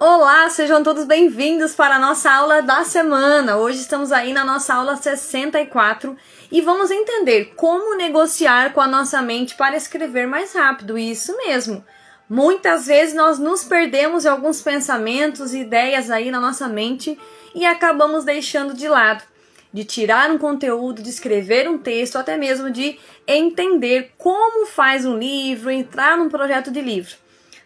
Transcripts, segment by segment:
Olá, sejam todos bem-vindos para a nossa aula da semana. Hoje estamos aí na nossa aula 64 e vamos entender como negociar com a nossa mente para escrever mais rápido. Isso mesmo. Muitas vezes nós nos perdemos em alguns pensamentos e ideias aí na nossa mente e acabamos deixando de lado de tirar um conteúdo, de escrever um texto, até mesmo de entender como faz um livro, entrar num projeto de livro.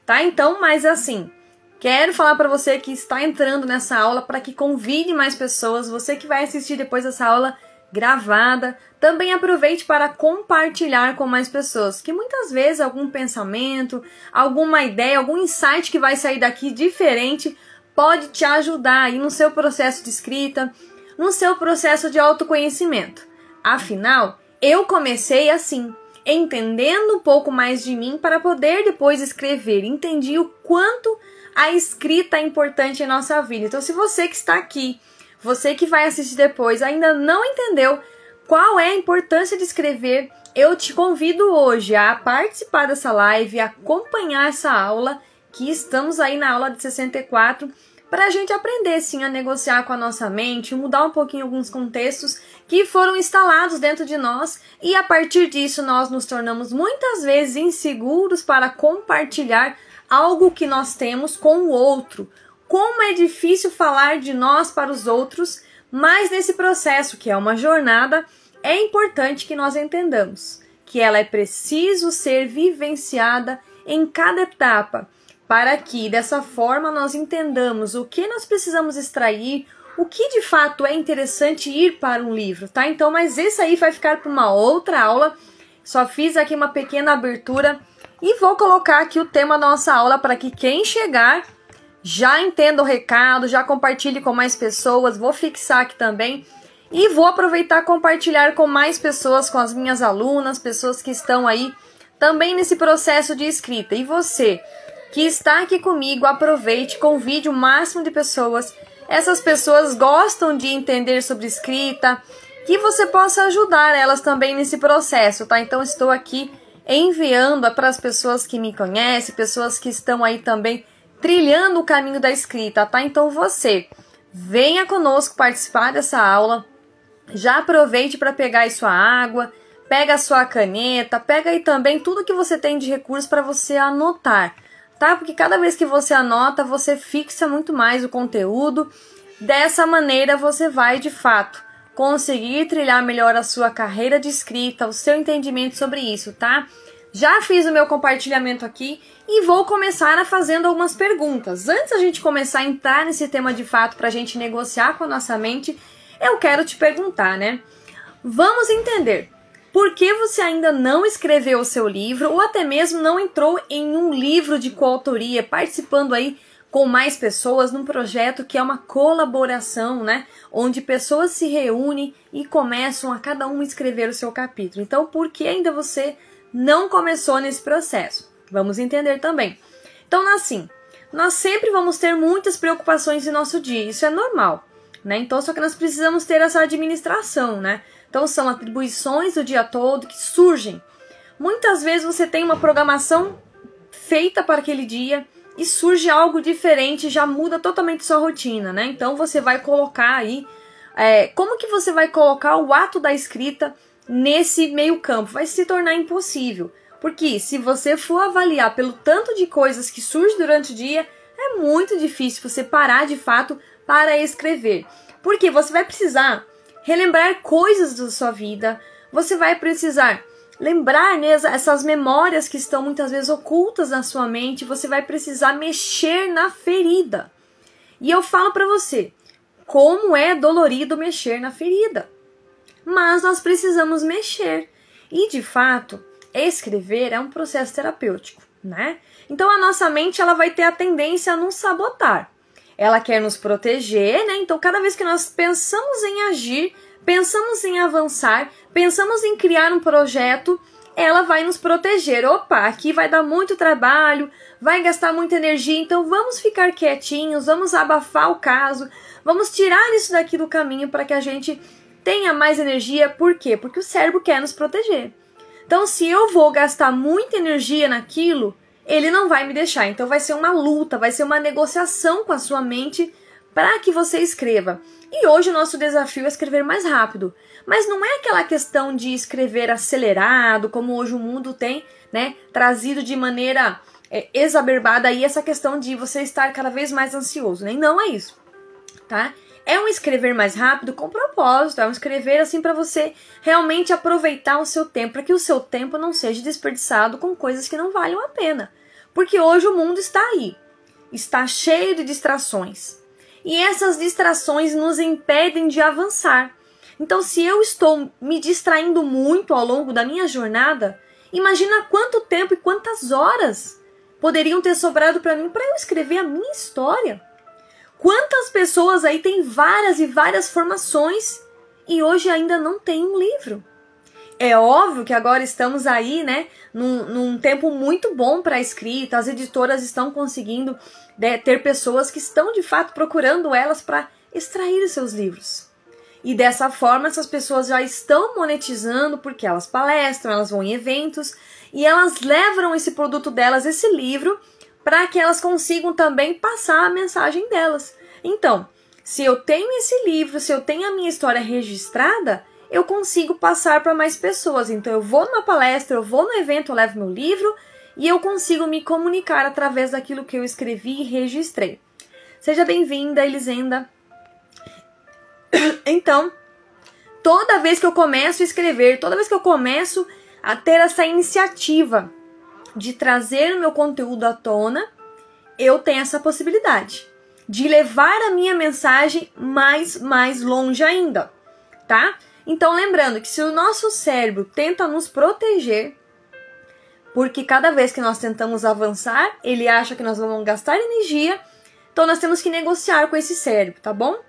Tá? Então, mas assim, quero falar para você que está entrando nessa aula para que convide mais pessoas, você que vai assistir depois dessa aula gravada, também aproveite para compartilhar com mais pessoas, que muitas vezes algum pensamento, alguma ideia, algum insight que vai sair daqui diferente pode te ajudar aí no seu processo de escrita, no seu processo de autoconhecimento. Afinal, eu comecei assim, entendendo um pouco mais de mim para poder depois escrever. Entendi o quanto a escrita é importante em nossa vida. Então, se você que está aqui, você que vai assistir depois, ainda não entendeu qual é a importância de escrever, eu te convido hoje a participar dessa live, a acompanhar essa aula, que estamos aí na aula de 64, para a gente aprender sim a negociar com a nossa mente, mudar um pouquinho alguns contextos que foram instalados dentro de nós e a partir disso nós nos tornamos muitas vezes inseguros para compartilhar algo que nós temos com o outro. Como é difícil falar de nós para os outros, mas nesse processo, que é uma jornada, é importante que nós entendamos que ela é preciso ser vivenciada em cada etapa, para que dessa forma nós entendamos o que nós precisamos extrair, o que de fato é interessante ir para um livro, tá? Então, mas esse aí vai ficar para uma outra aula, só fiz aqui uma pequena abertura e vou colocar aqui o tema da nossa aula para que quem chegar já entenda o recado, já compartilhe com mais pessoas, vou fixar aqui também e vou aproveitar e compartilhar com mais pessoas, com as minhas alunas, pessoas que estão aí também nesse processo de escrita. E você que está aqui comigo, aproveite, convide o máximo de pessoas. Essas pessoas gostam de entender sobre escrita, que você possa ajudar elas também nesse processo, tá? Então estou aqui enviando para as pessoas que me conhecem, pessoas que estão aí também trilhando o caminho da escrita, tá? Então você venha conosco participar dessa aula, já aproveite para pegar aí sua água, pega a sua caneta, pega aí também tudo que você tem de recursos para você anotar, tá? Porque cada vez que você anota, você fixa muito mais o conteúdo, dessa maneira você vai de fato conseguir trilhar melhor a sua carreira de escrita, o seu entendimento sobre isso, tá? Já fiz o meu compartilhamento aqui e vou começar a fazendo algumas perguntas. Antes da gente começar a entrar nesse tema de fato para a gente negociar com a nossa mente, eu quero te perguntar, né? Vamos entender por que você ainda não escreveu o seu livro ou até mesmo não entrou em um livro de coautoria, participando aí com mais pessoas num projeto que é uma colaboração, né? Onde pessoas se reúnem e começam a cada um escrever o seu capítulo. Então, por que ainda você não começou nesse processo? Vamos entender também. Então, assim, nós sempre vamos ter muitas preocupações em nosso dia, isso é normal, né? Então, só que nós precisamos ter essa administração, né? Então, são atribuições do dia todo que surgem. Muitas vezes você tem uma programação feita para aquele dia e surge algo diferente, já muda totalmente sua rotina, né? Então, você vai colocar aí, como que você vai colocar o ato da escrita nesse meio campo? Vai se tornar impossível, porque se você for avaliar pelo tanto de coisas que surgem durante o dia, é muito difícil você parar de fato para escrever, porque você vai precisar relembrar coisas da sua vida, você vai precisar lembrar, né, essas memórias que estão muitas vezes ocultas na sua mente, você vai precisar mexer na ferida. E eu falo para você, como é dolorido mexer na ferida. Mas nós precisamos mexer. E, de fato, escrever é um processo terapêutico, né? Então, a nossa mente ela vai ter a tendência a nos sabotar. Ela quer nos proteger, né? Então, cada vez que nós pensamos em agir, pensamos em avançar, pensamos em criar um projeto, ela vai nos proteger. Opa, aqui vai dar muito trabalho, vai gastar muita energia, então vamos ficar quietinhos, vamos abafar o caso, vamos tirar isso daqui do caminho para que a gente tenha mais energia. Por quê? Porque o cérebro quer nos proteger. Então, se eu vou gastar muita energia naquilo, ele não vai me deixar. Então vai ser uma luta, vai ser uma negociação com a sua mente para que você escreva. E hoje o nosso desafio é escrever mais rápido. Mas não é aquela questão de escrever acelerado, como hoje o mundo tem, né, trazido de maneira exacerbada aí essa questão de você estar cada vez mais ansioso, né? E não é isso, tá? É um escrever mais rápido com propósito, é um escrever assim para você realmente aproveitar o seu tempo, para que o seu tempo não seja desperdiçado com coisas que não valham a pena. Porque hoje o mundo está aí, está cheio de distrações. E essas distrações nos impedem de avançar. Então, se eu estou me distraindo muito ao longo da minha jornada, imagina quanto tempo e quantas horas poderiam ter sobrado para mim para eu escrever a minha história. Quantas pessoas aí têm várias e várias formações e hoje ainda não tem um livro? É óbvio que agora estamos aí, né, num tempo muito bom para a escrita, as editoras estão conseguindo ter pessoas que estão de fato procurando elas para extrair os seus livros. E dessa forma essas pessoas já estão monetizando porque elas palestram, elas vão em eventos e elas levam esse produto delas, esse livro, para que elas consigam também passar a mensagem delas. Então, se eu tenho esse livro, se eu tenho a minha história registrada, eu consigo passar para mais pessoas. Então, eu vou numa palestra, eu vou no evento, eu levo meu livro e eu consigo me comunicar através daquilo que eu escrevi e registrei. Seja bem-vinda, Elisenda. Então, toda vez que eu começo a escrever, toda vez que eu começo a ter essa iniciativa de trazer o meu conteúdo à tona, eu tenho essa possibilidade de levar a minha mensagem mais longe ainda, tá? Então, lembrando que se o nosso cérebro tenta nos proteger, porque cada vez que nós tentamos avançar, ele acha que nós vamos gastar energia, então nós temos que negociar com esse cérebro, tá bom?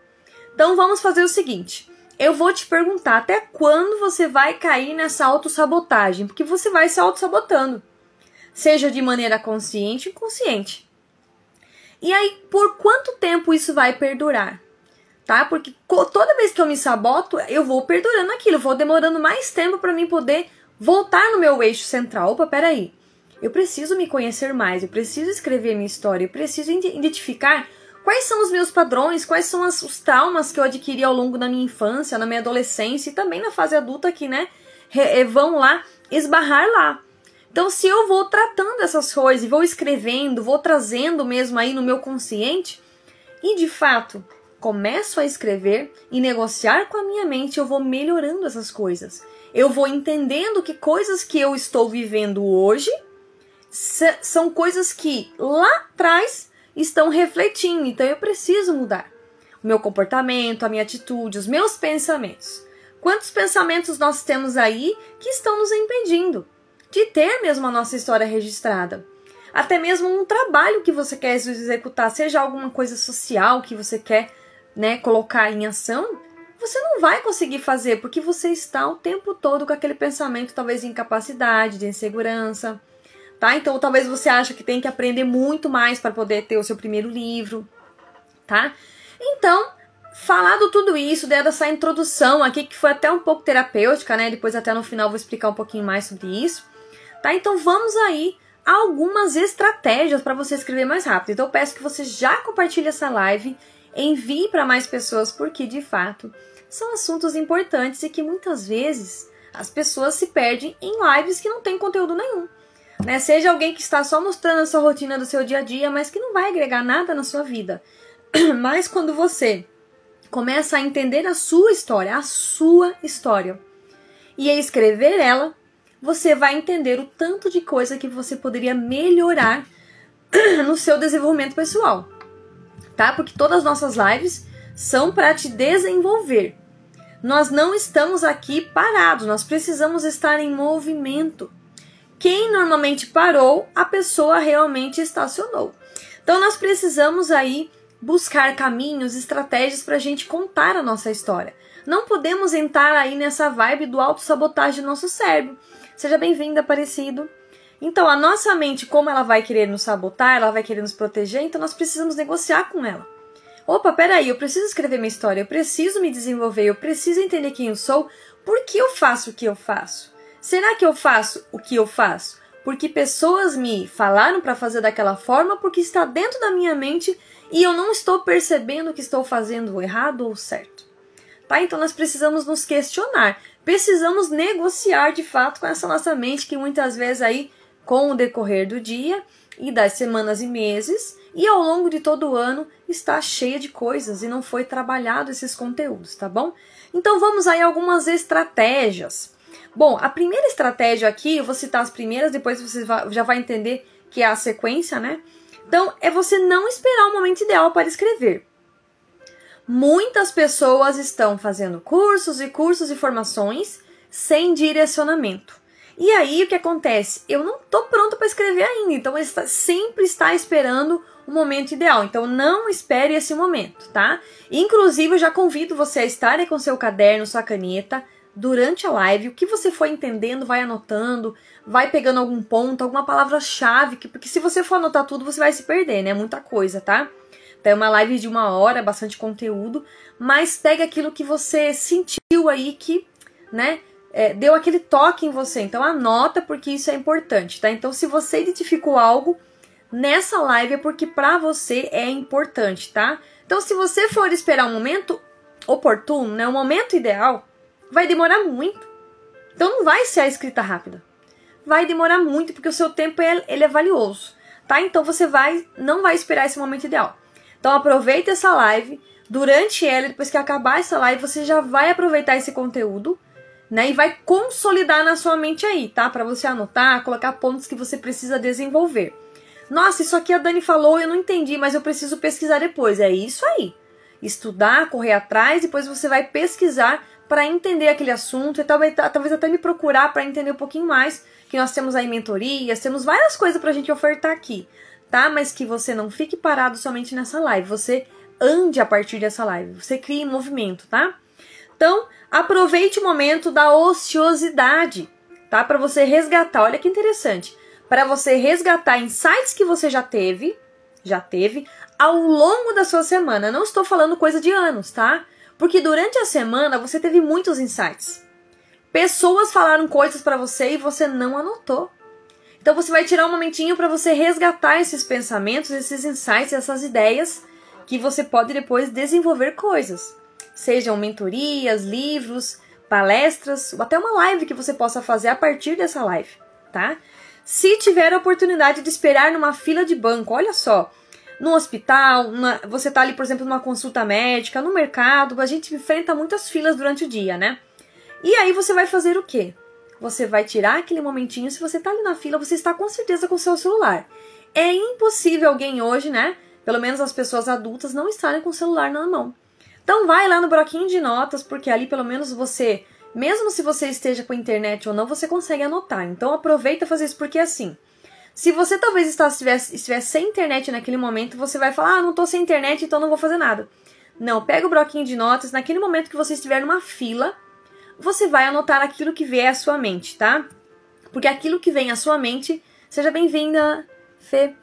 Então, vamos fazer o seguinte, eu vou te perguntar até quando você vai cair nessa autossabotagem, porque você vai se autossabotando, seja de maneira consciente ou inconsciente. E aí, por quanto tempo isso vai perdurar? Tá? Porque toda vez que eu me saboto, eu vou perdurando aquilo, vou demorando mais tempo para mim poder voltar no meu eixo central. Opa, peraí, eu preciso me conhecer mais, eu preciso escrever minha história, eu preciso identificar quais são os meus padrões, quais são os traumas que eu adquiri ao longo da minha infância, na minha adolescência e também na fase adulta que, né, vão lá esbarrar lá. Então, se eu vou tratando essas coisas, vou escrevendo, vou trazendo mesmo aí no meu consciente, e de fato começo a escrever e negociar com a minha mente, eu vou melhorando essas coisas. Eu vou entendendo que coisas que eu estou vivendo hoje são coisas que lá atrás estão refletindo, então eu preciso mudar o meu comportamento, a minha atitude, os meus pensamentos. Quantos pensamentos nós temos aí que estão nos impedindo de ter mesmo a nossa história registrada? Até mesmo um trabalho que você quer executar, seja alguma coisa social que você quer, né, colocar em ação, você não vai conseguir fazer porque você está o tempo todo com aquele pensamento talvez de incapacidade, de insegurança, tá? Então talvez você ache que tem que aprender muito mais para poder ter o seu primeiro livro, tá? Então, falado tudo isso, dada essa introdução aqui que foi até um pouco terapêutica, né? Depois até no final vou explicar um pouquinho mais sobre isso, tá? Então vamos aí a algumas estratégias para você escrever mais rápido. Então eu peço que você já compartilhe essa live, envie para mais pessoas, porque de fato são assuntos importantes e que muitas vezes as pessoas se perdem em lives que não tem conteúdo nenhum, né? Seja alguém que está só mostrando a sua rotina do seu dia a dia, mas que não vai agregar nada na sua vida. Mas quando você começa a entender a sua história e a escrever ela, você vai entender o tanto de coisa que você poderia melhorar no seu desenvolvimento pessoal, tá? Porque todas as nossas lives são para te desenvolver. Nós não estamos aqui parados, nós precisamos estar em movimento. Quem normalmente parou, a pessoa realmente estacionou. Então nós precisamos aí buscar caminhos, estratégias para a gente contar a nossa história. Não podemos entrar aí nessa vibe do autossabotagem do nosso cérebro. Seja bem-vinda, Aparecido. Então, a nossa mente, como ela vai querer nos sabotar, ela vai querer nos proteger, então nós precisamos negociar com ela. Opa, peraí, eu preciso escrever minha história, eu preciso me desenvolver, eu preciso entender quem eu sou, por que eu faço o que eu faço? Será que eu faço o que eu faço porque pessoas me falaram para fazer daquela forma, porque está dentro da minha mente e eu não estou percebendo que estou fazendo errado ou certo. Tá? Então nós precisamos nos questionar, precisamos negociar de fato com essa nossa mente que muitas vezes aí, com o decorrer do dia e das semanas e meses, e ao longo de todo o ano, está cheia de coisas e não foi trabalhado esses conteúdos, tá bom? Então vamos aí a algumas estratégias. Bom, a primeira estratégia aqui, eu vou citar as primeiras, depois você já vai entender que é a sequência, né? Então, é você não esperar o momento ideal para escrever. Muitas pessoas estão fazendo cursos e formações sem direcionamento. E aí, o que acontece? Eu não estou pronto para escrever ainda, então sempre está esperando o momento ideal. Então, não espere esse momento, tá? Inclusive, eu já convido você a estar aí com seu caderno, sua caneta, durante a live. O que você for entendendo, vai anotando, vai pegando algum ponto, alguma palavra-chave, porque se você for anotar tudo, você vai se perder, né? Muita coisa, tá? Então, é uma live de 1 hora, bastante conteúdo, mas pega aquilo que você sentiu aí que, né, deu aquele toque em você. Então, anota, porque isso é importante, tá? Então, se você identificou algo nessa live, é porque pra você é importante, tá? Então, se você for esperar um momento oportuno, né, um momento ideal, vai demorar muito. Então, não vai ser a escrita rápida. Vai demorar muito, porque o seu tempo ele é valioso, tá? Então, você não vai esperar esse momento ideal. Então, aproveita essa live. Durante ela, depois que acabar essa live, você já vai aproveitar esse conteúdo, né? E vai consolidar na sua mente aí, tá? Para você anotar, colocar pontos que você precisa desenvolver. Nossa, isso aqui a Dani falou, eu não entendi, mas eu preciso pesquisar depois. É isso aí. Estudar, correr atrás, depois você vai pesquisar para entender aquele assunto e talvez até me procurar para entender um pouquinho mais, que nós temos aí mentorias, temos várias coisas pra gente ofertar aqui, tá? Mas que você não fique parado somente nessa live, você ande a partir dessa live, você crie movimento, tá? Então, aproveite o momento da ociosidade, tá? Para você resgatar, olha que interessante, para você resgatar insights que você já teve ao longo da sua semana. Não estou falando coisa de anos, tá? Porque durante a semana você teve muitos insights. Pessoas falaram coisas para você e você não anotou. Então você vai tirar um momentinho para você resgatar esses pensamentos, esses insights, essas ideias que você pode depois desenvolver coisas. Sejam mentorias, livros, palestras, ou até uma live que você possa fazer a partir dessa live, tá? Se tiver a oportunidade de esperar numa fila de banco, olha só, no hospital, você tá ali, por exemplo, numa consulta médica, no mercado, a gente enfrenta muitas filas durante o dia, né? E aí você vai fazer o quê? Você vai tirar aquele momentinho, se você tá ali na fila, você está com certeza com o seu celular. É impossível alguém hoje, né? Pelo menos as pessoas adultas não estarem com o celular na mão. Então vai lá no bloquinho de notas, porque ali pelo menos você, mesmo se você esteja com a internet ou não, você consegue anotar. Então aproveita fazer isso, porque assim, se você talvez estiver sem internet naquele momento, você vai falar, não tô sem internet, então não vou fazer nada. Não, pega o bloquinho de notas, naquele momento que você estiver numa fila, você vai anotar aquilo que vier à sua mente, tá? Porque aquilo que vem à sua mente, seja bem-vinda, Fê.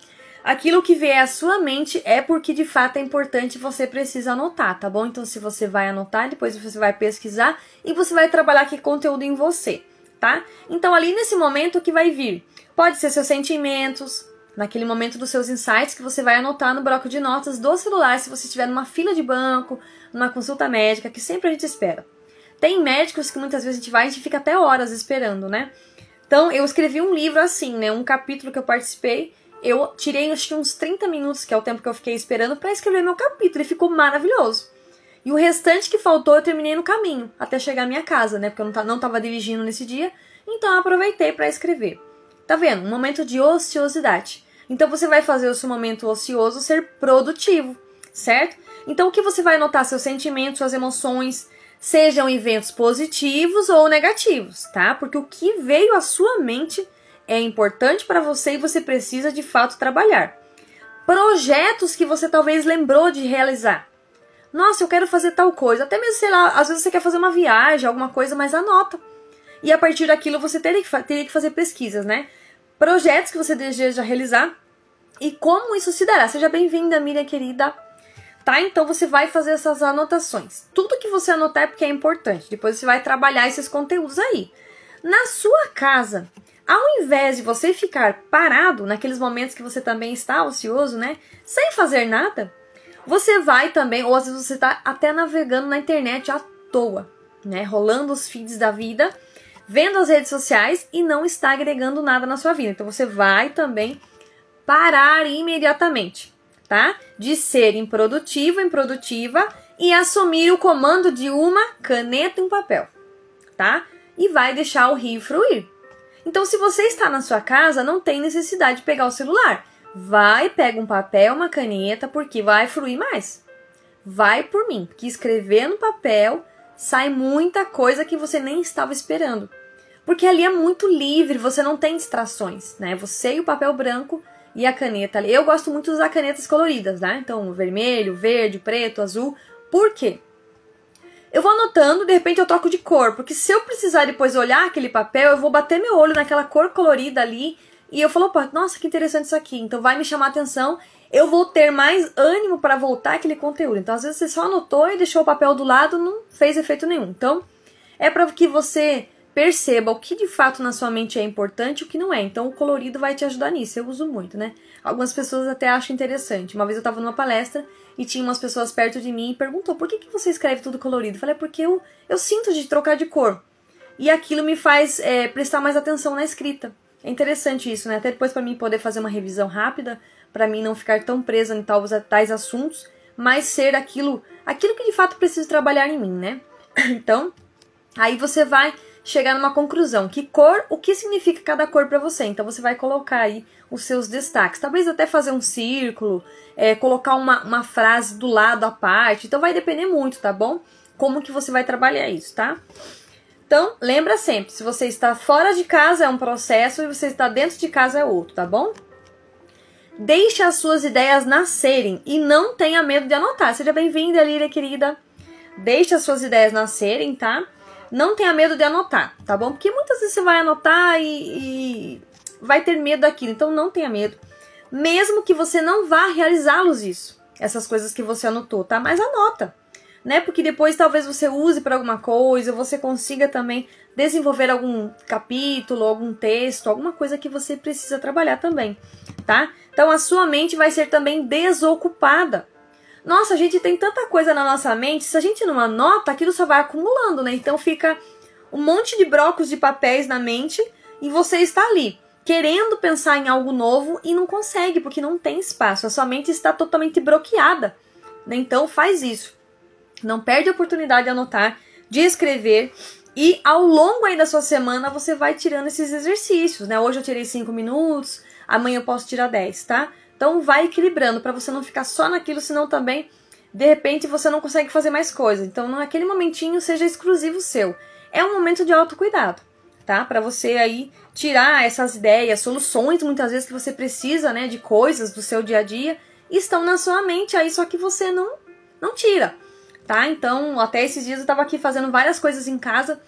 Aquilo que vier à sua mente é porque de fato é importante, você precisa anotar, tá bom? Então se você vai anotar, depois você vai pesquisar e você vai trabalhar aquele conteúdo em você, tá? Então ali nesse momento o que vai vir? Pode ser seus sentimentos, naquele momento dos seus insights que você vai anotar no bloco de notas do celular, se você estiver numa fila de banco, numa consulta médica, que sempre a gente espera. Tem médicos que muitas vezes a gente fica até horas esperando, né? Então eu escrevi um livro assim, né? Um capítulo que eu participei, eu tirei acho que uns 30 minutos, que é o tempo que eu fiquei esperando, para escrever meu capítulo, e ficou maravilhoso. E o restante que faltou eu terminei no caminho, até chegar à minha casa, né? Porque eu não estava dirigindo nesse dia, então eu aproveitei para escrever. Tá vendo? Um momento de ociosidade. Então você vai fazer o seu momento ocioso ser produtivo, certo? Então o que você vai anotar? Seus sentimentos, suas emoções, sejam eventos positivos ou negativos, tá? Porque o que veio à sua mente é importante para você e você precisa de fato trabalhar. Projetos que você talvez lembrou de realizar. Nossa, eu quero fazer tal coisa. Até mesmo, sei lá, às vezes você quer fazer uma viagem, alguma coisa, mas anota. E a partir daquilo você teria que fazer pesquisas, né? Projetos que você deseja realizar e como isso se dará. Seja bem-vinda, Miriam querida. Tá? Então você vai fazer essas anotações. Tudo que você anotar é porque é importante. Depois você vai trabalhar esses conteúdos aí. Na sua casa, ao invés de você ficar parado, naqueles momentos que você também está ocioso, né? Sem fazer nada, você vai também, ou às vezes você está até navegando na internet à toa, né? Rolando os feeds da vida, vendo as redes sociais e não está agregando nada na sua vida. Então você vai também parar imediatamente, tá? De ser improdutivo, improdutiva e assumir o comando de uma caneta e um papel, tá? E vai deixar o rio fluir. Então, se você está na sua casa, não tem necessidade de pegar o celular. Vai, pega um papel, uma caneta, porque vai fluir mais. Vai por mim, que escrever no papel sai muita coisa que você nem estava esperando. Porque ali é muito livre, você não tem distrações, né? Você e o papel branco e a caneta ali. Eu gosto muito de usar canetas coloridas, né? Então, vermelho, verde, preto, azul. Por quê? Eu vou anotando, de repente eu troco de cor, porque se eu precisar depois olhar aquele papel, eu vou bater meu olho naquela cor colorida ali, e eu falo, opa, nossa, que interessante isso aqui, então vai me chamar a atenção, eu vou ter mais ânimo para voltar aquele conteúdo. Então, às vezes você só anotou e deixou o papel do lado, não fez efeito nenhum. Então, é para que você perceba o que de fato na sua mente é importante e o que não é. Então, o colorido vai te ajudar nisso, eu uso muito, né? Algumas pessoas até acham interessante. Uma vez eu estava numa palestra e tinha umas pessoas perto de mim e perguntou, por que você escreve tudo colorido? Eu falei, porque eu sinto de trocar de cor. E aquilo me faz prestar mais atenção na escrita. É interessante isso, né? Até depois para mim poder fazer uma revisão rápida, para mim não ficar tão presa em tais assuntos, mas ser aquilo que de fato preciso trabalhar em mim, né? Então, aí você vai chegar numa conclusão. Que cor, o que significa cada cor para você? Então você vai colocar aí os seus destaques. Talvez até fazer um círculo, colocar uma frase do lado à parte. Então vai depender muito, tá bom? Como que você vai trabalhar isso, tá? Então, lembra sempre, se você está fora de casa é um processo e você está dentro de casa é outro, tá bom? Deixe as suas ideias nascerem e não tenha medo de anotar. Seja bem-vinda, Líria, querida. Deixe as suas ideias nascerem, tá? Não tenha medo de anotar, tá bom? Porque muitas vezes você vai anotar e vai ter medo daquilo. Então não tenha medo. Mesmo que você não vá realizá-los isso. Essas coisas que você anotou, tá? Mas anota, né? Porque depois talvez você use para alguma coisa. Você consiga também desenvolver algum capítulo, algum texto. Alguma coisa que você precisa trabalhar também, tá? Então a sua mente vai ser também desocupada. Nossa, a gente tem tanta coisa na nossa mente, se a gente não anota, aquilo só vai acumulando, né? Então fica um monte de blocos de papéis na mente e você está ali, querendo pensar em algo novo e não consegue, porque não tem espaço. A sua mente está totalmente bloqueada, né? Então faz isso. Não perde a oportunidade de anotar, de escrever e ao longo aí da sua semana você vai tirando esses exercícios, né? Hoje eu tirei 5 minutos, amanhã eu posso tirar 10, tá? Então vai equilibrando para você não ficar só naquilo, senão também, de repente, você não consegue fazer mais coisa. Então, naquele momentinho, seja exclusivo seu. É um momento de autocuidado, tá? Para você aí tirar essas ideias, soluções, muitas vezes que você precisa, né, de coisas do seu dia a dia, estão na sua mente aí, só que você não tira, tá? Então, até esses dias eu tava aqui fazendo várias coisas em casa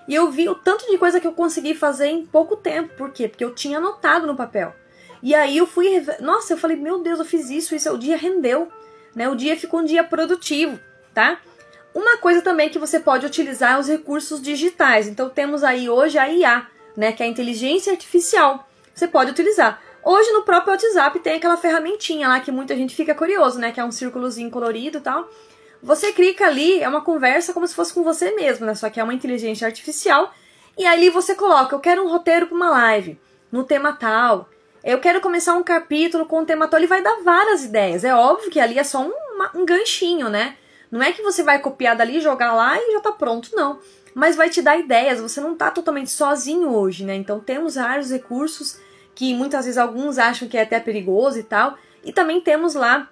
e eu vi o tanto de coisa que eu consegui fazer em pouco tempo. Por quê? Porque eu tinha anotado no papel. E aí eu fui, nossa, eu falei, meu Deus, eu fiz isso, o dia rendeu, né? O dia ficou um dia produtivo, tá? Uma coisa também que você pode utilizar é os recursos digitais. Então temos aí hoje a IA, né? Que é a inteligência artificial. Você pode utilizar. Hoje no próprio WhatsApp tem aquela ferramentinha lá que muita gente fica curioso, né? Que é um círculozinho colorido e tal. Você clica ali, é uma conversa como se fosse com você mesmo, né? Só que é uma inteligência artificial. E ali você coloca, eu quero um roteiro para uma live, no tema tal. Eu quero começar um capítulo com o tema tal, ele vai dar várias ideias. É óbvio que ali é só um ganchinho, né? Não é que você vai copiar dali, jogar lá e já tá pronto, não. Mas vai te dar ideias, você não tá totalmente sozinho hoje, né? Então temos vários recursos que muitas vezes alguns acham que é até perigoso e tal. E também temos lá,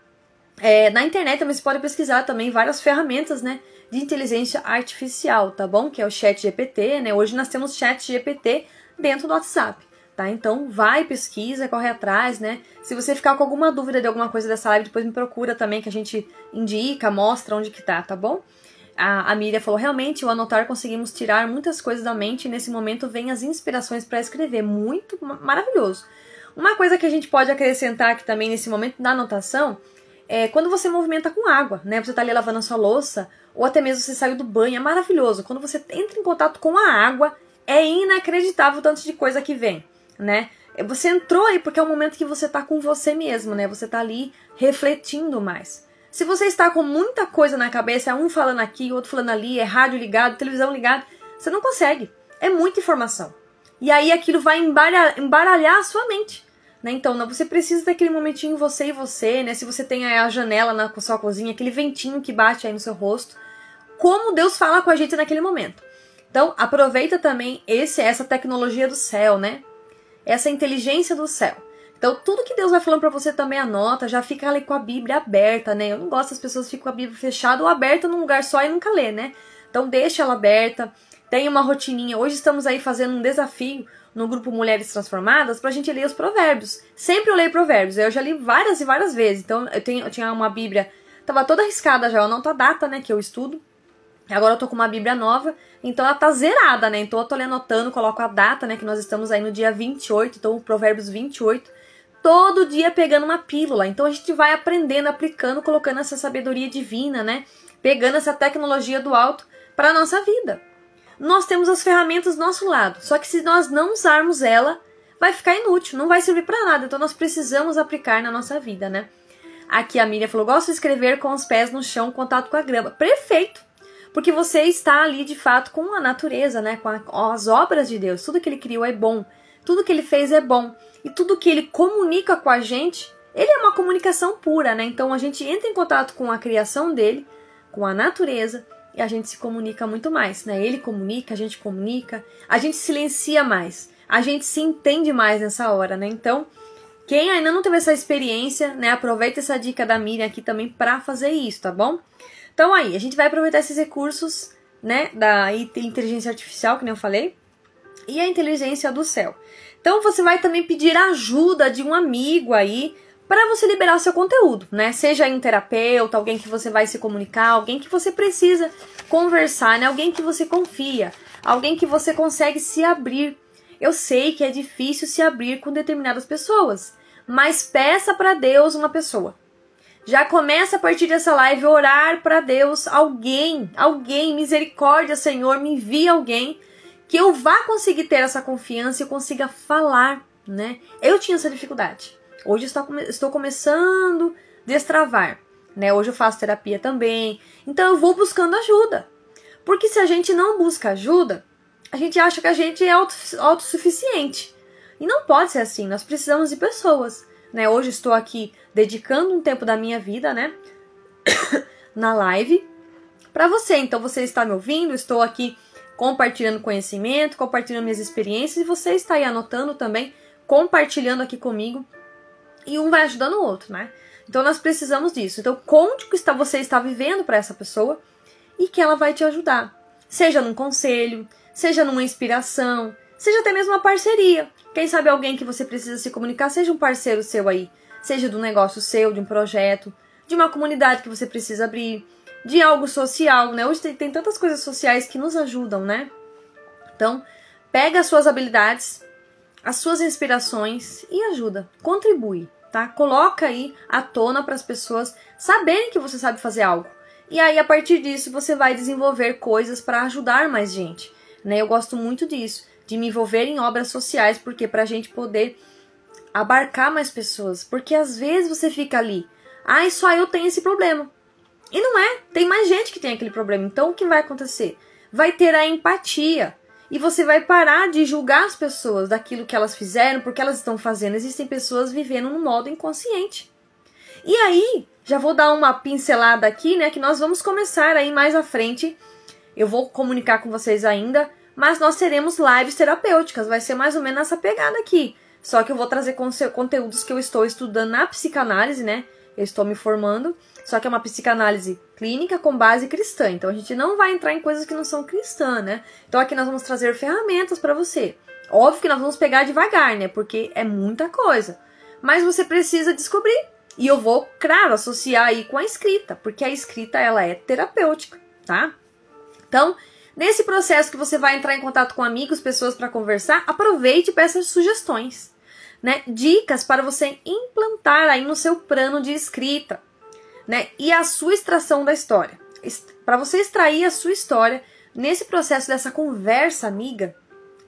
na internet também você pode pesquisar também várias ferramentas, né? De inteligência artificial, tá bom? Que é o ChatGPT, né? Hoje nós temos ChatGPT dentro do WhatsApp. Tá? Então vai, pesquisa, corre atrás, né? Se você ficar com alguma dúvida de alguma coisa dessa live, depois me procura também, que a gente indica, mostra onde que tá bom? A Miriam falou, realmente, ao anotar conseguimos tirar muitas coisas da mente e nesse momento vem as inspirações para escrever. Muito maravilhoso. Uma coisa que a gente pode acrescentar aqui também nesse momento da anotação é quando você movimenta com água, né? Você tá ali lavando a sua louça, ou até mesmo você saiu do banho, é maravilhoso. Quando você entra em contato com a água, é inacreditável o tanto de coisa que vem. né? Você entrou aí porque é o momento que você tá com você mesmo, né? Você tá ali refletindo mais. Se você está com muita coisa na cabeça, é um falando aqui, outro falando ali, é rádio ligado, televisão ligado, você não consegue. É muita informação. E aí aquilo vai embaralhar a sua mente, né? Então você precisa daquele momentinho você e você, né? Se você tem aí a janela na sua cozinha, aquele ventinho que bate aí no seu rosto, como Deus fala com a gente naquele momento. Então aproveita também essa tecnologia do céu, né? Essa inteligência do céu. Então, tudo que Deus vai falando pra você também anota, já fica ali com a Bíblia aberta, né? Eu não gosto das pessoas que ficam com a Bíblia fechada ou aberta num lugar só e nunca lê, né? Então, deixa ela aberta, tem uma rotininha. Hoje estamos aí fazendo um desafio no grupo Mulheres Transformadas pra gente ler os provérbios. Sempre eu leio provérbios, eu já li várias e várias vezes. Então, eu tinha uma Bíblia, tava toda arriscada já, eu anoto a data, né, que eu estudo. Agora eu tô com uma Bíblia nova, então ela tá zerada, né? Então eu tô ali anotando, coloco a data, né? Que nós estamos aí no dia 28, então Provérbios 28. Todo dia pegando uma pílula. Então a gente vai aprendendo, aplicando, colocando essa sabedoria divina, né? Pegando essa tecnologia do alto para a nossa vida. Nós temos as ferramentas do nosso lado, só que se nós não usarmos ela, vai ficar inútil, não vai servir para nada. Então nós precisamos aplicar na nossa vida, né? Aqui a Miriam falou, gosto de escrever com os pés no chão, contato com a grama. Perfeito! Porque você está ali, de fato, com a natureza, né? Com as obras de Deus. Tudo que Ele criou é bom. Tudo que Ele fez é bom. E tudo que Ele comunica com a gente, Ele é uma comunicação pura, né? Então, a gente entra em contato com a criação dEle, com a natureza, e a gente se comunica muito mais, né? Ele comunica, a gente silencia mais. A gente se entende mais nessa hora, né? Então, quem ainda não teve essa experiência, né? Aproveita essa dica da Miriam aqui também para fazer isso, tá bom? Então aí, a gente vai aproveitar esses recursos, né, da inteligência artificial, que nem eu falei, e a inteligência do céu. Então você vai também pedir ajuda de um amigo aí para você liberar o seu conteúdo, né? Seja um terapeuta, alguém que você vai se comunicar, alguém que você precisa conversar, né? Alguém que você confia, alguém que você consegue se abrir. Eu sei que é difícil se abrir com determinadas pessoas, mas peça para Deus uma pessoa. Já começa a partir dessa live a orar para Deus, alguém, misericórdia, Senhor, me envia alguém que eu vá conseguir ter essa confiança e consiga falar, né? Eu tinha essa dificuldade. Hoje estou começando a destravar, né? Hoje eu faço terapia também, então eu vou buscando ajuda. Porque se a gente não busca ajuda, a gente acha que a gente é autossuficiente. E não pode ser assim, nós precisamos de pessoas. Né, hoje estou aqui dedicando um tempo da minha vida, né, na live para você. Então você está me ouvindo, estou aqui compartilhando conhecimento, compartilhando minhas experiências e você está aí anotando também, compartilhando aqui comigo e um vai ajudando o outro, né? Então nós precisamos disso. Então conte o que você está vivendo para essa pessoa e que ela vai te ajudar. Seja num conselho, seja numa inspiração, seja até mesmo uma parceria. Quem sabe alguém que você precisa se comunicar, seja um parceiro seu aí, seja de um negócio seu, de um projeto, de uma comunidade que você precisa abrir, de algo social, né? Hoje tem tantas coisas sociais que nos ajudam, né? Então, pega as suas habilidades, as suas inspirações e ajuda, contribui, tá? Coloca aí à tona para as pessoas saberem que você sabe fazer algo. E aí, a partir disso, você vai desenvolver coisas para ajudar mais gente, né? Eu gosto muito disso, de me envolver em obras sociais, porque pra gente poder abarcar mais pessoas. Porque às vezes você fica ali, só eu tenho esse problema. E não é, tem mais gente que tem aquele problema. Então o que vai acontecer? Vai ter a empatia. E você vai parar de julgar as pessoas daquilo que elas fizeram, porque elas estão fazendo. Existem pessoas vivendo no modo inconsciente. E aí, já vou dar uma pincelada aqui, né, que nós vamos começar aí mais à frente. Eu vou comunicar com vocês ainda, mas nós teremos lives terapêuticas, vai ser mais ou menos essa pegada aqui. Só que eu vou trazer conteúdos que eu estou estudando na psicanálise, né? Eu estou me formando, só que é uma psicanálise clínica com base cristã. Então a gente não vai entrar em coisas que não são cristãs, né? Então aqui nós vamos trazer ferramentas para você. Óbvio que nós vamos pegar devagar, né? Porque é muita coisa. Mas você precisa descobrir. E eu vou, claro, associar aí com a escrita, porque a escrita ela é terapêutica, tá? Então, nesse processo que você vai entrar em contato com amigos, pessoas para conversar, aproveite e peça sugestões, né? Dicas para você implantar aí no seu plano de escrita, né? E a sua extração da história. Para você extrair a sua história nesse processo dessa conversa amiga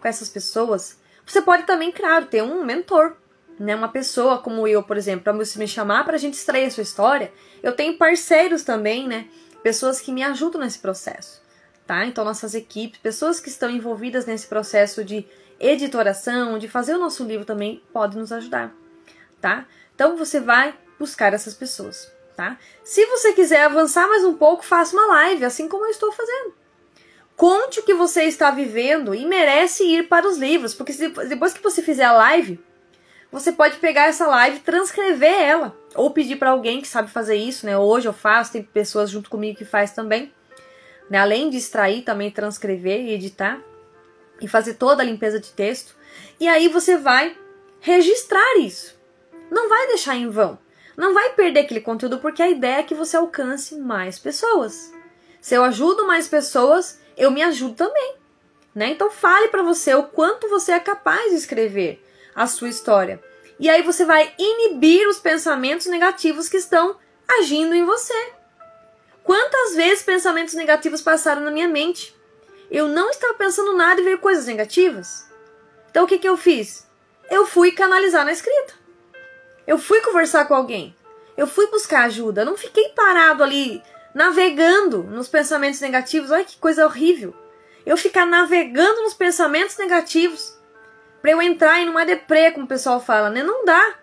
com essas pessoas, Você pode também, claro, ter um mentor, né? Uma pessoa como eu, por exemplo, para você me chamar para a gente extrair a sua história. Eu tenho parceiros também, né? Pessoas que me ajudam nesse processo, tá? Então, nossas equipes, pessoas que estão envolvidas nesse processo de editoração, de fazer o nosso livro também, podem nos ajudar, tá? Então, você vai buscar essas pessoas, tá? Se você quiser avançar mais um pouco, faça uma live, assim como eu estou fazendo. Conte o que você está vivendo e merece ir para os livros, porque depois que você fizer a live, você pode pegar essa live e transcrever ela, ou pedir para alguém que sabe fazer isso, né? Hoje eu faço, tem pessoas junto comigo que faz também, né? Além de extrair, também transcrever e editar, e fazer toda a limpeza de texto. E aí você vai registrar isso. Não vai deixar em vão. Não vai perder aquele conteúdo, porque a ideia é que você alcance mais pessoas. Se eu ajudo mais pessoas, eu me ajudo também, né? Então fale para você o quanto você é capaz de escrever a sua história. E aí você vai inibir os pensamentos negativos que estão agindo em você. Quantas vezes pensamentos negativos passaram na minha mente? Eu não estava pensando nada e veio coisas negativas. Então o que eu fiz? Eu fui canalizar na escrita. Eu fui conversar com alguém. Eu fui buscar ajuda. Eu não fiquei parado ali navegando nos pensamentos negativos. Olha que coisa horrível. Eu ficar navegando nos pensamentos negativos para eu entrar em uma deprê, como o pessoal fala, né? Não dá.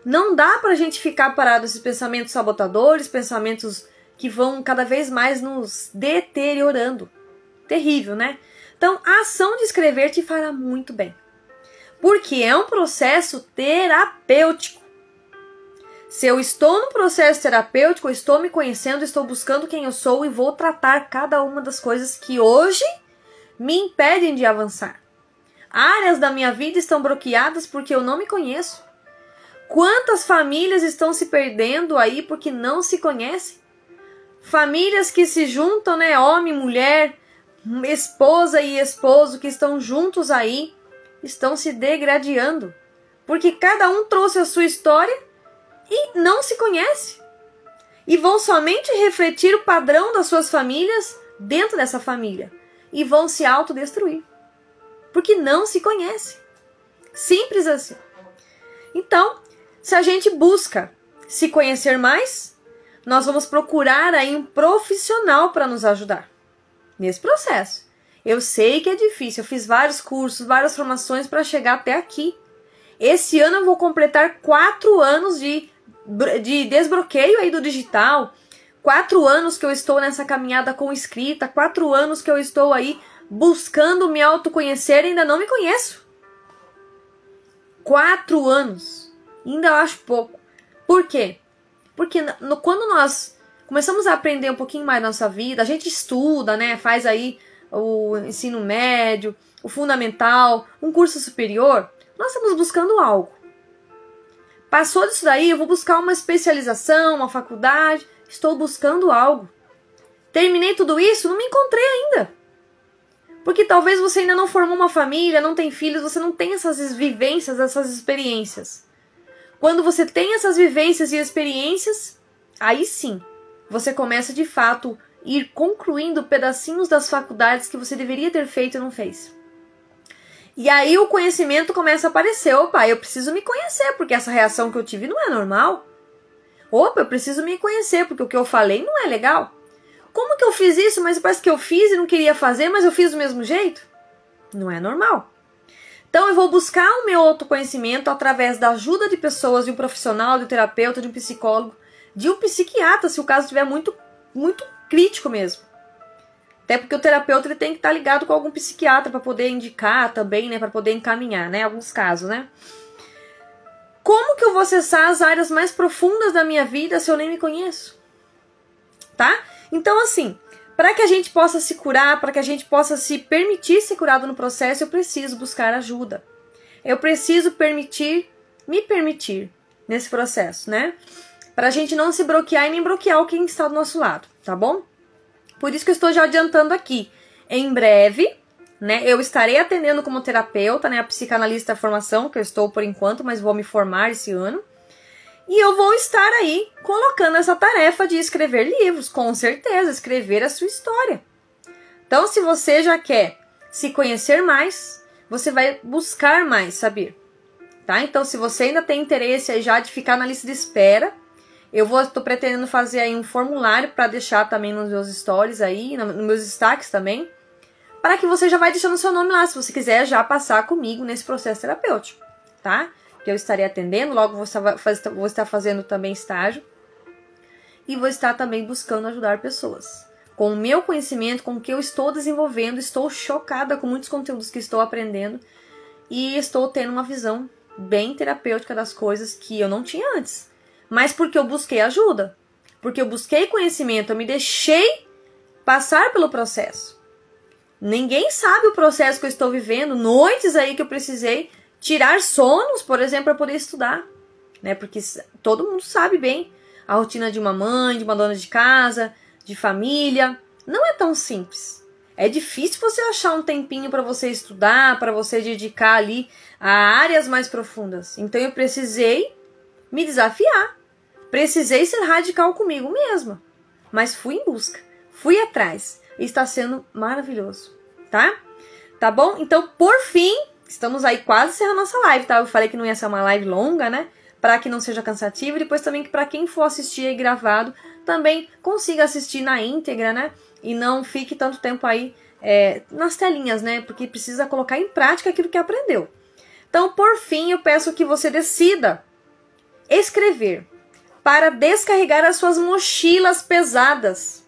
Não dá pra gente ficar parado nesses pensamentos sabotadores, pensamentos que vão cada vez mais nos deteriorando. Terrível, né? Então, a ação de escrever te fará muito bem. Porque é um processo terapêutico. Se eu estou no processo terapêutico, eu estou me conhecendo, estou buscando quem eu sou e vou tratar cada uma das coisas que hoje me impedem de avançar. Áreas da minha vida estão bloqueadas porque eu não me conheço. Quantas famílias estão se perdendo aí porque não se conhecem? Famílias que se juntam, né? Homem, mulher, esposa e esposo que estão juntos aí, estão se degradando. Porque cada um trouxe a sua história e não se conhece. E vão somente refletir o padrão das suas famílias dentro dessa família. E vão se autodestruir. Porque não se conhece. Simples assim. Então, se a gente busca se conhecer mais, nós vamos procurar aí um profissional para nos ajudar nesse processo. Eu sei que é difícil, eu fiz vários cursos, várias formações para chegar até aqui. Esse ano eu vou completar 4 anos de desbloqueio aí do digital, 4 anos que eu estou nessa caminhada com escrita, 4 anos que eu estou aí buscando me autoconhecer e ainda não me conheço. 4 anos. Ainda eu acho pouco. Por quê? Porque quando nós começamos a aprender um pouquinho mais da nossa vida, a gente estuda, né? Faz aí o ensino médio, o fundamental, um curso superior, nós estamos buscando algo. Passou disso daí, eu vou buscar uma especialização, uma faculdade, estou buscando algo. Terminei tudo isso, não me encontrei ainda. Porque talvez você ainda não formou uma família, não tem filhos, você não tem essas vivências, essas experiências. Quando você tem essas vivências e experiências, aí sim, você começa de fato a ir concluindo pedacinhos das faculdades que você deveria ter feito e não fez. E aí o conhecimento começa a aparecer. Opa, eu preciso me conhecer, porque essa reação que eu tive não é normal. Opa, eu preciso me conhecer, porque o que eu falei não é legal. Como que eu fiz isso, mas parece que eu fiz e não queria fazer, mas eu fiz do mesmo jeito? Não é normal. Então eu vou buscar o meu autoconhecimento através da ajuda de pessoas, de um profissional, de um terapeuta, de um psicólogo, de um psiquiatra, se o caso estiver muito crítico mesmo. Até porque o terapeuta ele tem que estar ligado com algum psiquiatra para poder indicar também, né, para poder encaminhar, né, alguns casos, né? Como que eu vou acessar as áreas mais profundas da minha vida se eu nem me conheço? Tá? Então, assim, para que a gente possa se curar, para que a gente possa se permitir ser curado no processo, eu preciso buscar ajuda. Eu preciso me permitir nesse processo, né? Para a gente não se bloquear e nem bloquear quem está do nosso lado, tá bom? Por isso que eu estou já adiantando aqui. Em breve, né, eu estarei atendendo como terapeuta, né, a psicanalista da formação, que eu estou por enquanto, mas vou me formar esse ano. E eu vou estar aí colocando essa tarefa de escrever livros, com certeza, escrever a sua história. Então, se você já quer se conhecer mais, você vai buscar mais saber, tá? Então, se você ainda tem interesse aí já de ficar na lista de espera, tô pretendendo fazer aí um formulário para deixar também nos meus stories aí, nos meus destaques também, para que você já vai deixando seu nome lá, se você quiser já passar comigo nesse processo terapêutico, tá? Que eu estarei atendendo, logo vou estar fazendo também estágio e vou estar também buscando ajudar pessoas. Com o meu conhecimento, com o que eu estou desenvolvendo, estou chocada com muitos conteúdos que estou aprendendo e estou tendo uma visão bem terapêutica das coisas que eu não tinha antes. Mas porque eu busquei ajuda, porque eu busquei conhecimento, eu me deixei passar pelo processo. Ninguém sabe o processo que eu estou vivendo, noites aí que eu precisei tirar sonos, por exemplo, para poder estudar, né? Porque todo mundo sabe bem a rotina de uma mãe, de uma dona de casa, de família. Não é tão simples. É difícil você achar um tempinho para você estudar, para você dedicar ali a áreas mais profundas. Então eu precisei me desafiar. Precisei ser radical comigo mesma. Mas fui em busca. Fui atrás. E está sendo maravilhoso. Tá? Tá bom? Então, por fim, estamos aí quase encerrando nossa live, tá? Eu falei que não ia ser uma live longa, né? Para que não seja cansativo. E depois também que para quem for assistir aí gravado, também consiga assistir na íntegra, né? E não fique tanto tempo aí nas telinhas, né? Porque precisa colocar em prática aquilo que aprendeu. Então, por fim, eu peço que você decida escrever para descarregar as suas mochilas pesadas,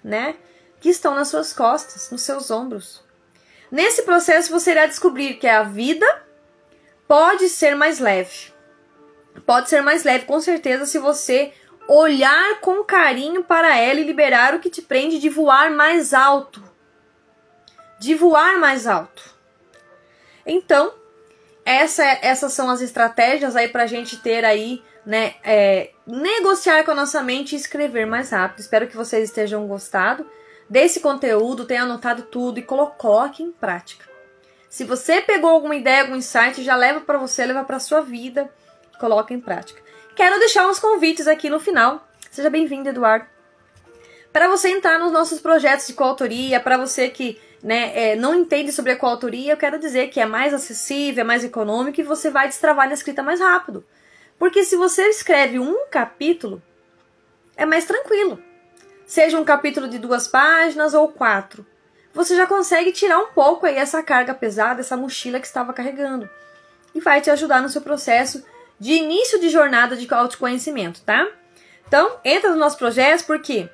né? Que estão nas suas costas, nos seus ombros. Nesse processo, você irá descobrir que a vida pode ser mais leve. Pode ser mais leve, com certeza, se você olhar com carinho para ela e liberar o que te prende de voar mais alto. De voar mais alto. Então, essas são as estratégias aí pra gente ter aí, né, negociar com a nossa mente e escrever mais rápido. Espero que vocês estejam gostado desse conteúdo, tenham anotado tudo e coloque em prática. Se você pegou alguma ideia, algum insight, já leva para você, leva para sua vida, coloque em prática. Quero deixar uns convites aqui no final. Seja bem-vindo, Eduardo. Para você entrar nos nossos projetos de coautoria, para você que não entende sobre a coautoria, eu quero dizer que é mais acessível, é mais econômico e você vai destravar na escrita mais rápido. Porque se você escreve um capítulo, é mais tranquilo. Seja um capítulo de 2 páginas ou 4. Você já consegue tirar um pouco aí essa carga pesada, essa mochila que estava carregando. E vai te ajudar no seu processo de início de jornada de autoconhecimento, tá? Então, entra nos nossos projetos porque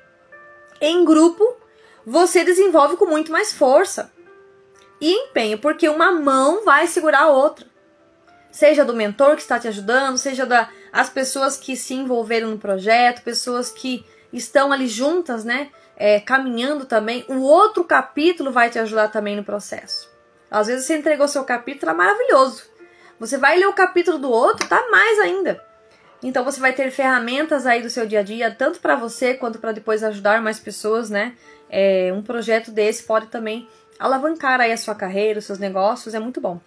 em grupo você desenvolve com muito mais força e empenho, porque uma mão vai segurar a outra. Seja do mentor que está te ajudando, seja das pessoas que se envolveram no projeto, pessoas que estão ali juntas, né, caminhando também. O outro capítulo vai te ajudar também no processo. Às vezes você entregou seu capítulo, é maravilhoso. Você vai ler o capítulo do outro, tá mais ainda. Então você vai ter ferramentas aí do seu dia a dia, tanto para você quanto para depois ajudar mais pessoas, né? Um projeto desse pode também alavancar aí a sua carreira, os seus negócios, é muito bom,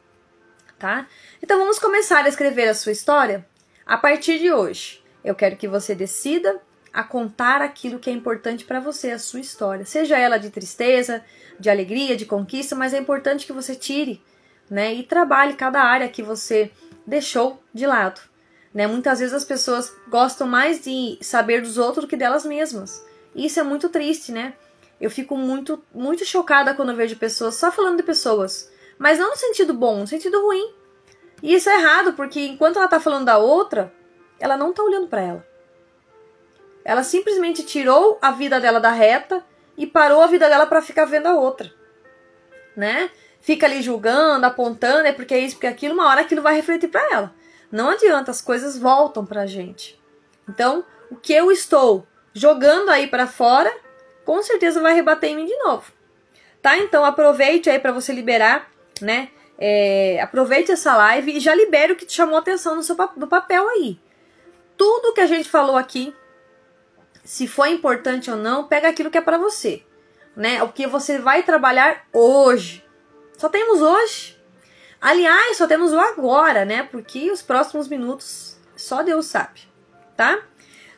tá? Então vamos começar a escrever a sua história a partir de hoje. Eu quero que você decida a contar aquilo que é importante para você, a sua história. Seja ela de tristeza, de alegria, de conquista, mas é importante que você tire, né? E trabalhe cada área que você deixou de lado, né? Muitas vezes as pessoas gostam mais de saber dos outros do que delas mesmas. E isso é muito triste, né? Eu fico muito, muito chocada quando eu vejo pessoas só falando de pessoas, mas não no sentido bom, no sentido ruim. E isso é errado, porque enquanto ela tá falando da outra, ela não tá olhando para ela. Ela simplesmente tirou a vida dela da reta e parou a vida dela para ficar vendo a outra, né? Fica ali julgando, apontando, é porque é isso, porque aquilo, uma hora aquilo vai refletir para ela. Não adianta, as coisas voltam pra gente. Então, o que eu estou jogando aí para fora, com certeza vai rebater em mim de novo. Tá? Então, aproveite aí para você liberar, né? Aproveite essa live e já libere o que te chamou a atenção no papel aí. Tudo que a gente falou aqui, se foi importante ou não, pega aquilo que é para você, né? O que você vai trabalhar hoje. Só temos hoje. Aliás, só temos o agora, né? Porque os próximos minutos só Deus sabe, tá?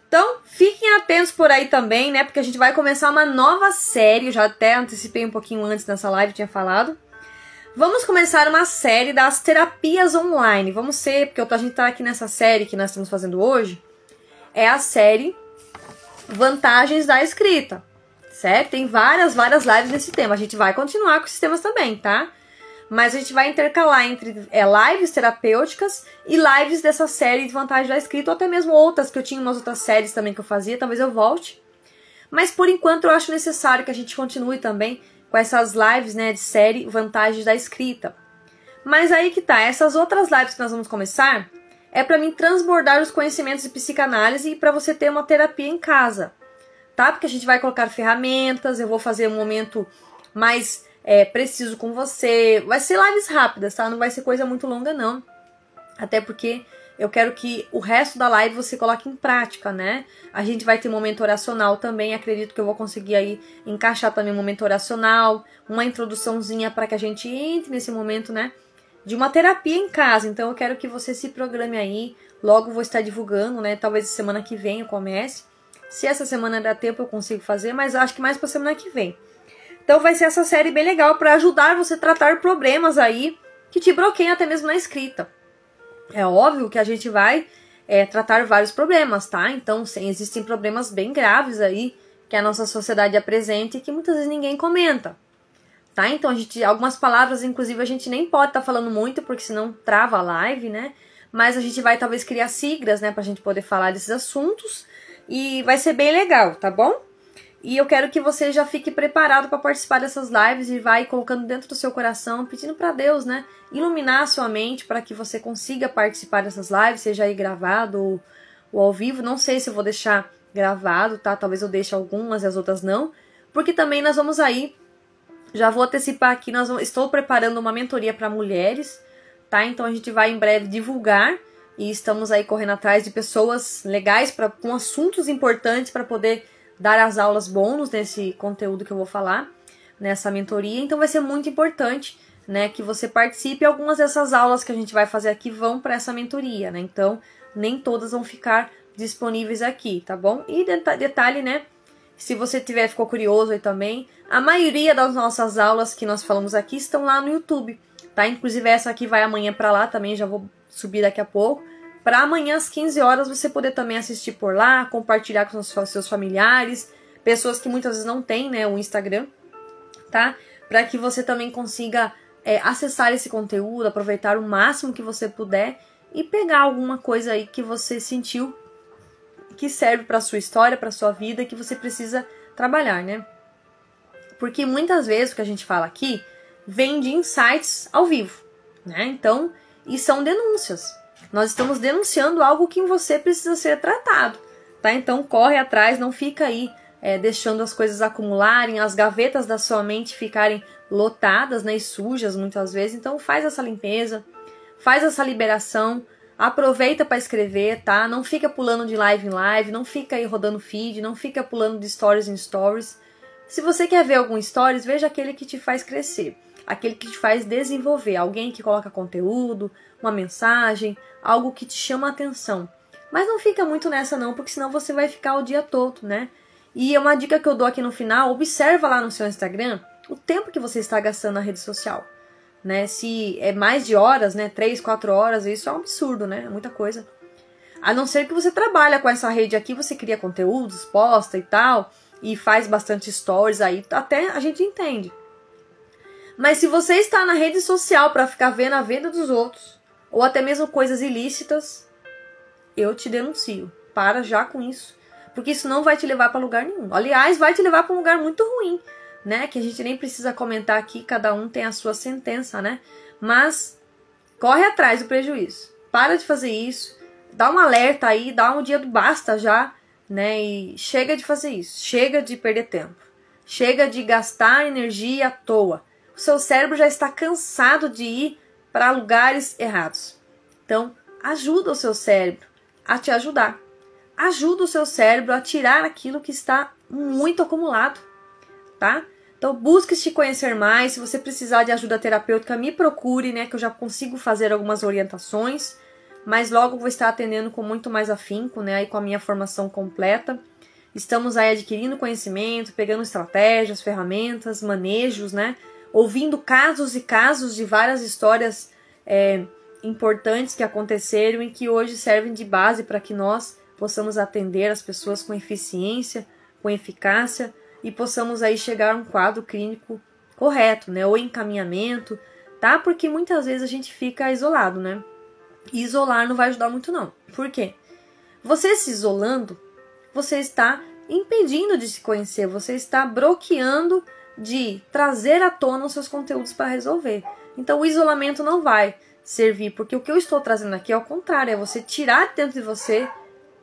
Então, fiquem atentos por aí também, né? Porque a gente vai começar uma nova série. Eu já até antecipei um pouquinho antes nessa live, tinha falado. Vamos começar uma série das terapias online. Porque a gente tá aqui nessa série que nós estamos fazendo hoje, é a série Vantagens da Escrita, certo? Tem várias lives nesse tema. A gente vai continuar com esses temas também, tá? Mas a gente vai intercalar entre lives terapêuticas e lives dessa série de Vantagens da Escrita, ou até mesmo outras, que eu tinha umas outras séries também que eu fazia, talvez eu volte. Mas por enquanto eu acho necessário que a gente continue também com essas lives, né, de série Vantagens da Escrita. Mas aí que tá, essas outras lives que nós vamos começar é para mim transbordar os conhecimentos de psicanálise e para você ter uma terapia em casa, tá? Porque a gente vai colocar ferramentas, eu vou fazer um momento mais preciso com você. Vai ser lives rápidas, tá? Não vai ser coisa muito longa, não. Até porque eu quero que o resto da live você coloque em prática, né? A gente vai ter um momento oracional também. Acredito que eu vou conseguir aí encaixar também um momento oracional, uma introduçãozinha para que a gente entre nesse momento, né? De uma terapia em casa. Então eu quero que você se programe aí. Logo vou estar divulgando, né? Talvez semana que vem eu comece. Se essa semana der tempo eu consigo fazer, mas acho que mais para semana que vem. Então vai ser essa série bem legal para ajudar você a tratar problemas aí que te bloqueiam até mesmo na escrita. É óbvio que a gente vai tratar vários problemas, tá? Então, sim, existem problemas bem graves aí que a nossa sociedade apresenta e que muitas vezes ninguém comenta, tá? Então, algumas palavras, inclusive, a gente nem pode estar falando muito, porque senão trava a live, né? Mas a gente vai talvez criar siglas, né, pra gente poder falar desses assuntos e vai ser bem legal, tá bom? E eu quero que você já fique preparado para participar dessas lives e vai colocando dentro do seu coração, pedindo para Deus, né, iluminar a sua mente para que você consiga participar dessas lives, seja aí gravado ou ao vivo. Não sei se eu vou deixar gravado, tá? Talvez eu deixe algumas e as outras não, porque também nós vamos aí, já vou antecipar aqui, estou preparando uma mentoria para mulheres, tá? Então a gente vai em breve divulgar e estamos aí correndo atrás de pessoas legais com assuntos importantes para poder dar as aulas bônus nesse conteúdo que eu vou falar, nessa mentoria. Então vai ser muito importante, né, que você participe. Algumas dessas aulas que a gente vai fazer aqui vão para essa mentoria, né? Então nem todas vão ficar disponíveis aqui, tá bom? E detalhe, né, se você ficou curioso aí também, a maioria das nossas aulas que nós falamos aqui estão lá no YouTube, tá? Inclusive essa aqui vai amanhã para lá também, já vou subir daqui a pouco. Para amanhã às 15 horas você poder também assistir por lá, compartilhar com os seus familiares, pessoas que muitas vezes não têm, né, o Instagram, tá? Para que você também consiga acessar esse conteúdo, aproveitar o máximo que você puder e pegar alguma coisa aí que você sentiu que serve para sua história, para sua vida, que você precisa trabalhar, né? Porque muitas vezes o que a gente fala aqui vem de insights ao vivo, né? Então, e são denúncias. Nós estamos denunciando algo que em você precisa ser tratado, tá? Então corre atrás, não fica aí deixando as coisas acumularem, as gavetas da sua mente ficarem lotadas, né, e sujas muitas vezes. Então faz essa limpeza, faz essa liberação, aproveita para escrever, tá? Não fica pulando de live em live, não fica aí rodando feed, não fica pulando de stories em stories. Se você quer ver algum stories, veja aquele que te faz crescer, aquele que te faz desenvolver, alguém que coloca conteúdo, uma mensagem, algo que te chama a atenção. Mas não fica muito nessa não, porque senão você vai ficar o dia todo, né? E uma dica que eu dou aqui no final, observa lá no seu Instagram o tempo que você está gastando na rede social, né? Se é mais de horas, né? 3, 4 horas, isso é um absurdo, né? É muita coisa. A não ser que você trabalha com essa rede aqui, você cria conteúdos, posta e tal, e faz bastante stories aí, até a gente entende. Mas se você está na rede social para ficar vendo a vida dos outros, ou até mesmo coisas ilícitas, eu te denuncio. Para já com isso. Porque isso não vai te levar para lugar nenhum. Aliás, vai te levar para um lugar muito ruim, né? Que a gente nem precisa comentar aqui, cada um tem a sua sentença, né? Mas corre atrás do prejuízo. Para de fazer isso. Dá um alerta aí, dá um dia do basta já, né? E chega de fazer isso. Chega de perder tempo. Chega de gastar energia à toa. O seu cérebro já está cansado de ir para lugares errados. Então, ajuda o seu cérebro a te ajudar. Ajuda o seu cérebro a tirar aquilo que está muito acumulado, tá? Então, busque se conhecer mais. Se você precisar de ajuda terapêutica, me procure, né? Que eu já consigo fazer algumas orientações, mas logo vou estar atendendo com muito mais afinco, né? Aí com a minha formação completa. Estamos aí adquirindo conhecimento, pegando estratégias, ferramentas, manejos, né? ouvindo casos e casos de várias histórias importantes que aconteceram e que hoje servem de base para que nós possamos atender as pessoas com eficiência, com eficácia e possamos aí chegar a um quadro clínico correto, né? Ou encaminhamento, tá? Porque muitas vezes a gente fica isolado, né? E isolar não vai ajudar muito não. Por quê? Você se isolando, você está impedindo de se conhecer, você está bloqueando de trazer à tona os seus conteúdos para resolver. Então o isolamento não vai servir, porque o que eu estou trazendo aqui é ao contrário, é você tirar dentro de você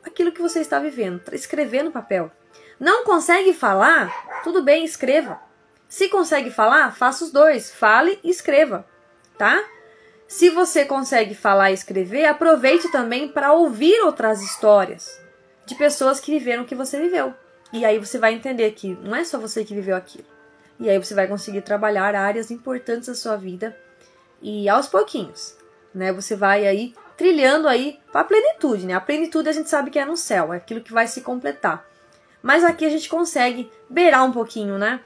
aquilo que você está vivendo, escrever no papel. Não consegue falar? Tudo bem, escreva. Se consegue falar, faça os dois, fale e escreva, tá? Se você consegue falar e escrever, aproveite também para ouvir outras histórias de pessoas que viveram o que você viveu. E aí você vai entender que não é só você que viveu aquilo. E aí você vai conseguir trabalhar áreas importantes da sua vida e aos pouquinhos, né? Você vai aí trilhando aí para a plenitude, né? A plenitude a gente sabe que é no céu, é aquilo que vai se completar. Mas aqui a gente consegue beirar um pouquinho, né?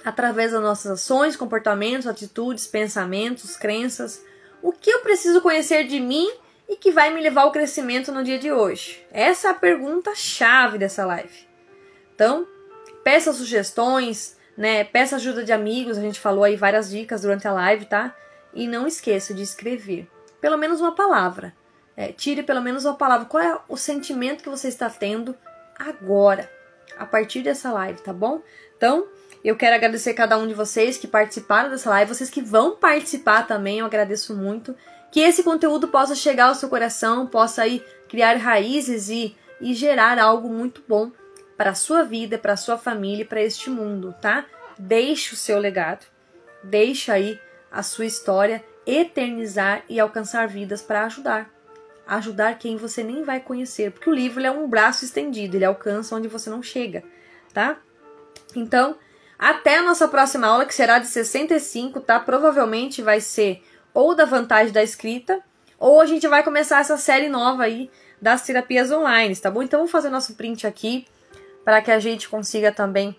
Através das nossas ações, comportamentos, atitudes, pensamentos, crenças. O que eu preciso conhecer de mim e que vai me levar ao crescimento no dia de hoje? Essa é a pergunta-chave dessa live. Então, peça sugestões, né? Peça ajuda de amigos, a gente falou aí várias dicas durante a live, tá? E não esqueça de escrever pelo menos uma palavra. Tire pelo menos uma palavra. Qual é o sentimento que você está tendo agora, a partir dessa live, tá bom? Então, eu quero agradecer cada um de vocês que participaram dessa live, vocês que vão participar também, eu agradeço muito. Que esse conteúdo possa chegar ao seu coração, possa aí criar raízes e gerar algo muito bom para a sua vida, para a sua família e para este mundo, tá? Deixe o seu legado, deixe aí a sua história eternizar e alcançar vidas para ajudar quem você nem vai conhecer, porque o livro ele é um braço estendido, ele alcança onde você não chega, tá? Então, até a nossa próxima aula, que será de 65, tá? Provavelmente vai ser ou da vantagem da escrita, ou a gente vai começar essa série nova aí das terapias online, tá bom? Então, vamos fazer nosso print aqui, para que a gente consiga também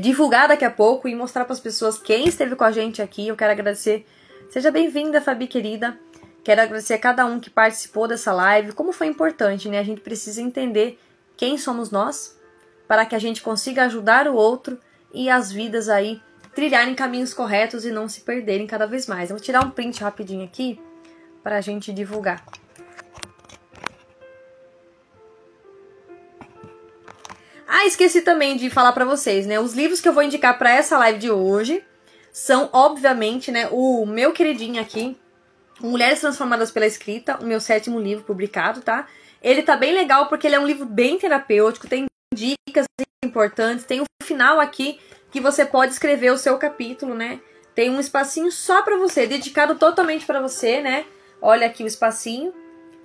divulgar daqui a pouco e mostrar para as pessoas quem esteve com a gente aqui. Eu quero agradecer. Seja bem-vinda, Fabi, querida. Quero agradecer a cada um que participou dessa live. Como foi importante, né? A gente precisa entender quem somos nós, para que a gente consiga ajudar o outro e as vidas aí trilharem caminhos corretos e não se perderem cada vez mais. Eu vou tirar um print rapidinho aqui para a gente divulgar. Esqueci também de falar pra vocês, né? Os livros que eu vou indicar pra essa live de hoje são, obviamente, né, o meu queridinho aqui, Mulheres Transformadas pela Escrita, o meu 7º livro publicado, tá? Ele tá bem legal porque ele é um livro bem terapêutico, tem dicas importantes, tem um final aqui que você pode escrever o seu capítulo, né? Tem um espacinho só pra você, dedicado totalmente pra você, né? Olha aqui o espacinho.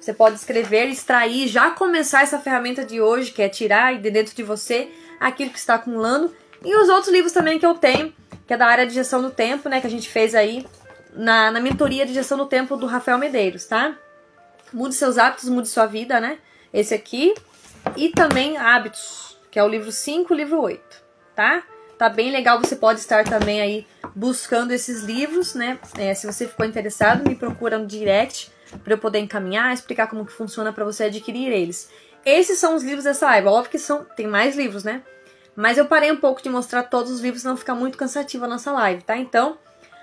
Você pode escrever, extrair, já começar essa ferramenta de hoje, que é tirar de dentro de você aquilo que está acumulando. E os outros livros também que eu tenho, que é da área de gestão do tempo, né? Que a gente fez aí na mentoria de gestão do tempo do Rafael Medeiros, tá? Mude seus hábitos, mude sua vida, né? Esse aqui. E também Hábitos, que é o livro 5 e o livro 8, tá? Tá bem legal, você pode estar também aí buscando esses livros, né? Se você ficou interessado, me procura no direct para eu poder encaminhar, explicar como que funciona para você adquirir eles. Esses são os livros dessa live. Óbvio que tem mais livros, né? Mas eu parei um pouco de mostrar todos os livros, senão fica muito cansativo a nossa live, tá? Então,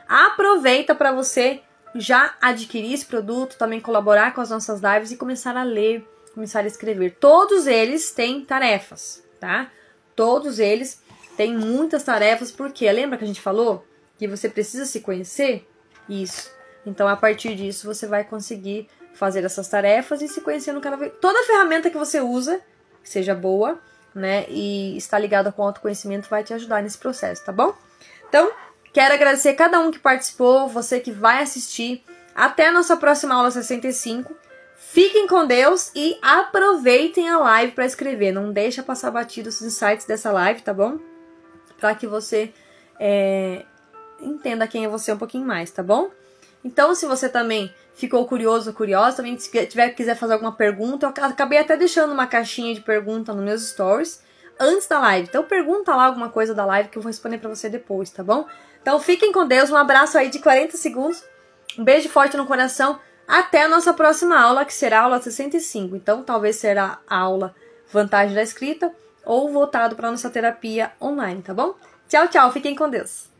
aproveita para você já adquirir esse produto, também colaborar com as nossas lives e começar a ler, começar a escrever. Todos eles têm tarefas, tá? Todos eles têm muitas tarefas, porque lembra que a gente falou que você precisa se conhecer? Isso. Então, a partir disso, você vai conseguir fazer essas tarefas e se conhecendo cada vez. Toda ferramenta que você usa, que seja boa, né, e está ligada com o autoconhecimento, vai te ajudar nesse processo, tá bom? Então, quero agradecer cada um que participou, você que vai assistir. Até a nossa próxima aula 65. Fiquem com Deus e aproveitem a live para escrever. Não deixa passar batido os insights dessa live, tá bom? Para que você entenda quem é você um pouquinho mais, tá bom? Então, se você também ficou curioso ou curiosa, também quiser fazer alguma pergunta, eu acabei até deixando uma caixinha de pergunta nos meus stories. antes da live. Então pergunta lá alguma coisa da live que eu vou responder pra você depois, tá bom? Então fiquem com Deus, um abraço aí de 40 segundos, um beijo forte no coração, até a nossa próxima aula, que será a aula 65. Então talvez será a aula Vantagem da Escrita ou voltado para nossa terapia online, tá bom? Tchau, tchau, fiquem com Deus.